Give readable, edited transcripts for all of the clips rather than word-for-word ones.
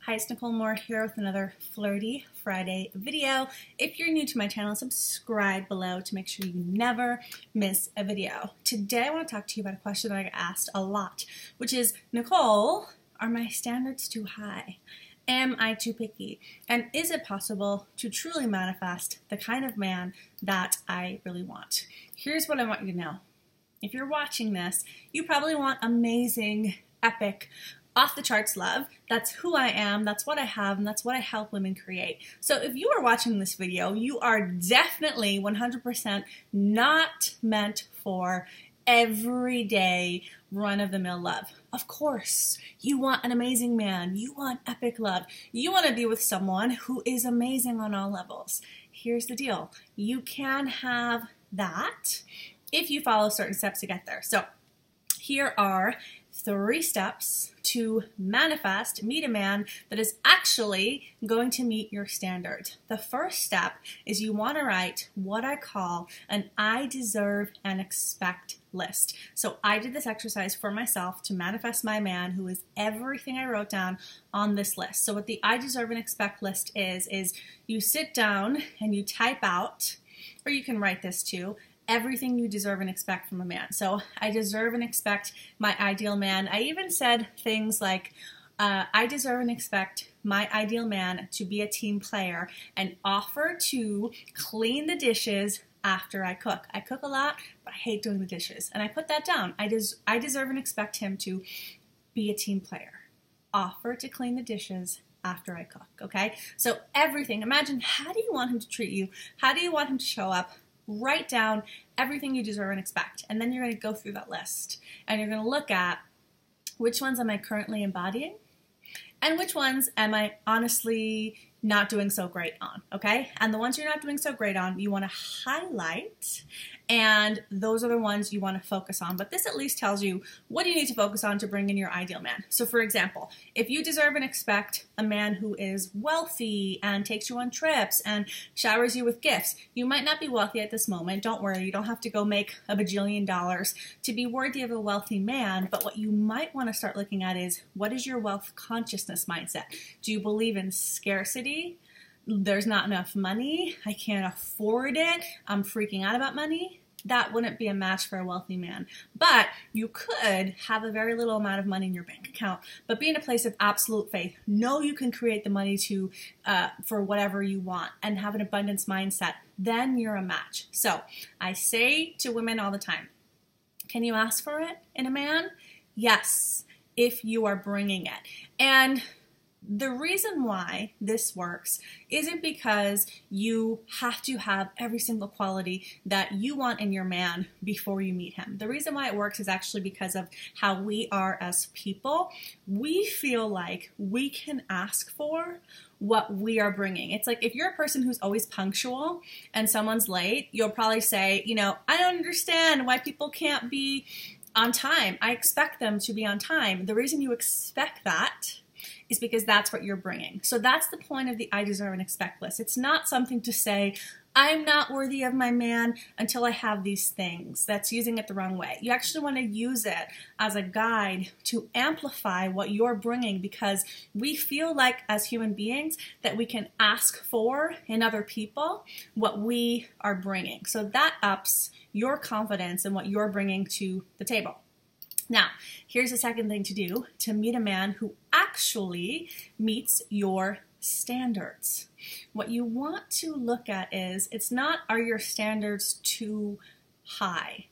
Hi, it's Nicole Moore here with another Flirty Friday video. If you're new to my channel, subscribe below to make sure you never miss a video. Today I want to talk to you about a question that I get asked a lot, which is, Nicole, are my standards too high? Am I too picky? And is it possible to truly manifest the kind of man that I really want? Here's what I want you to know. If you're watching this, you probably want amazing, epic, off the charts love. That's who I am, that's what I have, and that's what I help women create. So if you are watching this video, you are definitely 100% not meant for everyday run-of-the-mill love. Of course, you want an amazing man, you want epic love, you want to be with someone who is amazing on all levels. Here's the deal, you can have that if you follow certain steps to get there. So here are 3 steps to manifest, meet a man that is actually going to meet your standard. The first step is you want to write what I call an I deserve and expect list. So I did this exercise for myself to manifest my man who is everything I wrote down on this list. So what the I deserve and expect list is you sit down and you type out, or you can write this too, everything you deserve and expect from a man. So I deserve and expect my ideal man. I even said things like, I deserve and expect my ideal man to be a team player and offer to clean the dishes after I cook. I cook a lot, but I hate doing the dishes. And I put that down. I deserve and expect him to be a team player. Offer to clean the dishes after I cook, okay? So everything, imagine, how do you want him to treat you? How do you want him to show up? Write down everything you deserve and expect, and then you're going to go through that list and you're going to look at which ones am I currently embodying and which ones am I honestly not doing so great on, okay? And the ones you're not doing so great on, you want to highlight, and those are the ones you want to focus on. But this at least tells you what you need to focus on to bring in your ideal man. So for example, if you deserve and expect a man who is wealthy and takes you on trips and showers you with gifts, you might not be wealthy at this moment. Don't worry, you don't have to go make a bajillion dollars to be worthy of a wealthy man. But what you might want to start looking at is, what is your wealth consciousness mindset? Do you believe in scarcity? There's not enough money, I can't afford it, I'm freaking out about money. That wouldn't be a match for a wealthy man. But you could have a very little amount of money in your bank account, but be in a place of absolute faith. Know you can create the money to for whatever you want and have an abundance mindset. Then you're a match. So I say to women all the time, can you ask for it in a man? Yes, if you are bringing it. And the reason why this works isn't because you have to have every single quality that you want in your man before you meet him. The reason why it works is actually because of how we are as people. We feel like we can ask for what we are bringing. It's like if you're a person who's always punctual and someone's late, you'll probably say, I don't understand why people can't be on time. I expect them to be on time. The reason you expect that is because that's what you're bringing. So that's the point of the I deserve and expect list. It's not something to say, I'm not worthy of my man until I have these things. That's using it the wrong way. You actually want to use it as a guide to amplify what you're bringing, because we feel like as human beings that we can ask for in other people what we are bringing. So that ups your confidence in what you're bringing to the table. Now, here's the second thing to do to meet a man who actually meets your standards. What you want to look at is, it's not, are your standards too high?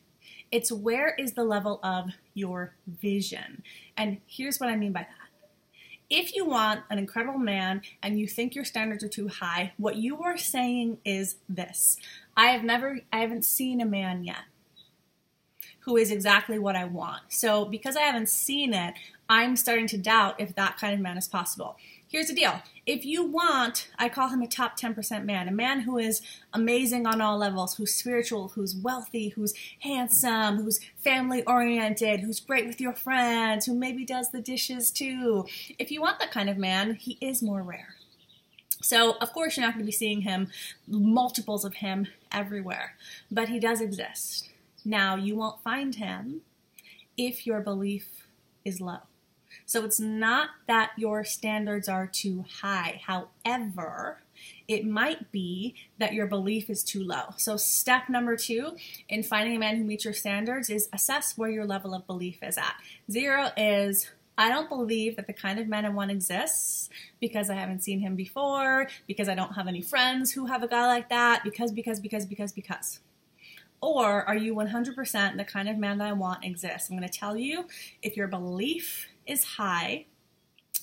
It's, where is the level of your vision? And here's what I mean by that. If you want an incredible man and you think your standards are too high, what you are saying is this: I haven't seen a man yet who is exactly what I want. So because I haven't seen it, I'm starting to doubt if that kind of man is possible. Here's the deal. If you want, I call him a top 10% man, a man who is amazing on all levels, who's spiritual, who's wealthy, who's handsome, who's family oriented, who's great with your friends, who maybe does the dishes too. If you want that kind of man, he is more rare. So of course you're not going to be seeing him, multiples of him everywhere, but he does exist. Now, you won't find him if your belief is low. So it's not that your standards are too high. However, it might be that your belief is too low. So step number 2 in finding a man who meets your standards is assess where your level of belief is at. 0 is, I don't believe that the kind of man I want exists because I haven't seen him before, because I don't have any friends who have a guy like that, because. Or are you 100% the kind of man that I want exists? I'm going to tell you, if your belief is high,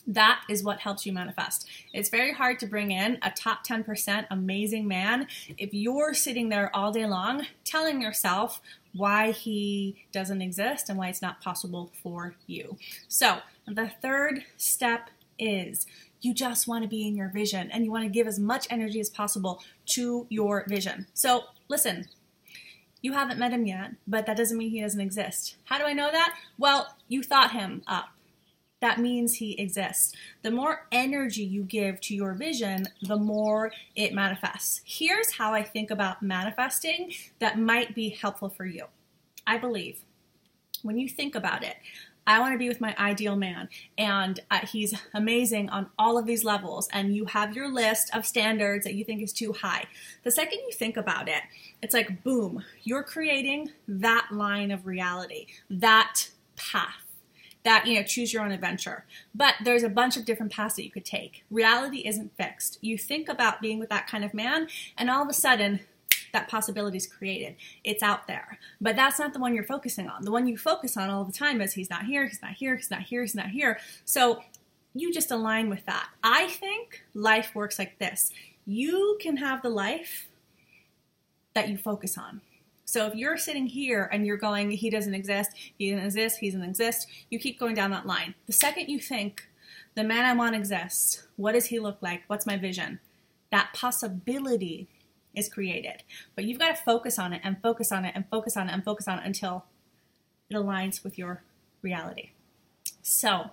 that is what helps you manifest. It's very hard to bring in a top 10% amazing man if you're sitting there all day long telling yourself why he doesn't exist and why it's not possible for you. So the third step is you just want to be in your vision and you want to give as much energy as possible to your vision. So listen, you haven't met him yet, but that doesn't mean he doesn't exist. How do I know that? Well, you thought him up. That means he exists. The more energy you give to your vision, the more it manifests. Here's how I think about manifesting that might be helpful for you. I believe when you think about it, I want to be with my ideal man, and he's amazing on all of these levels, and you have your list of standards that you think is too high. The second you think about it, it's like, boom, you're creating that line of reality, that path, that, choose your own adventure. But there's a bunch of different paths that you could take. Reality isn't fixed. You think about being with that kind of man, and all of a sudden, that possibility is created. It's out there. But that's not the one you're focusing on. The one you focus on all the time is he's not here, he's not here, he's not here, he's not here. So you just align with that. I think life works like this. You can have the life that you focus on. So if you're sitting here and you're going, he doesn't exist, he doesn't exist, he doesn't exist, you keep going down that line. The second you think, the man I want exists, what does he look like? What's my vision? That possibility is created. But you've got to focus on it and focus on it and focus on it and focus on it until it aligns with your reality. So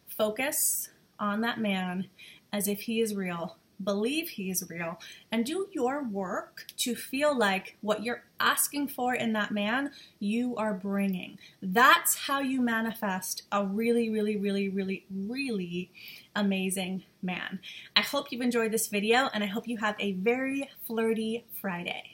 focus on that man as if he is real. Believe he is real and do your work to feel like what you're asking for in that man, you are bringing. That's how you manifest a really, really, really, really, really amazing man. I hope you've enjoyed this video and I hope you have a very flirty Friday.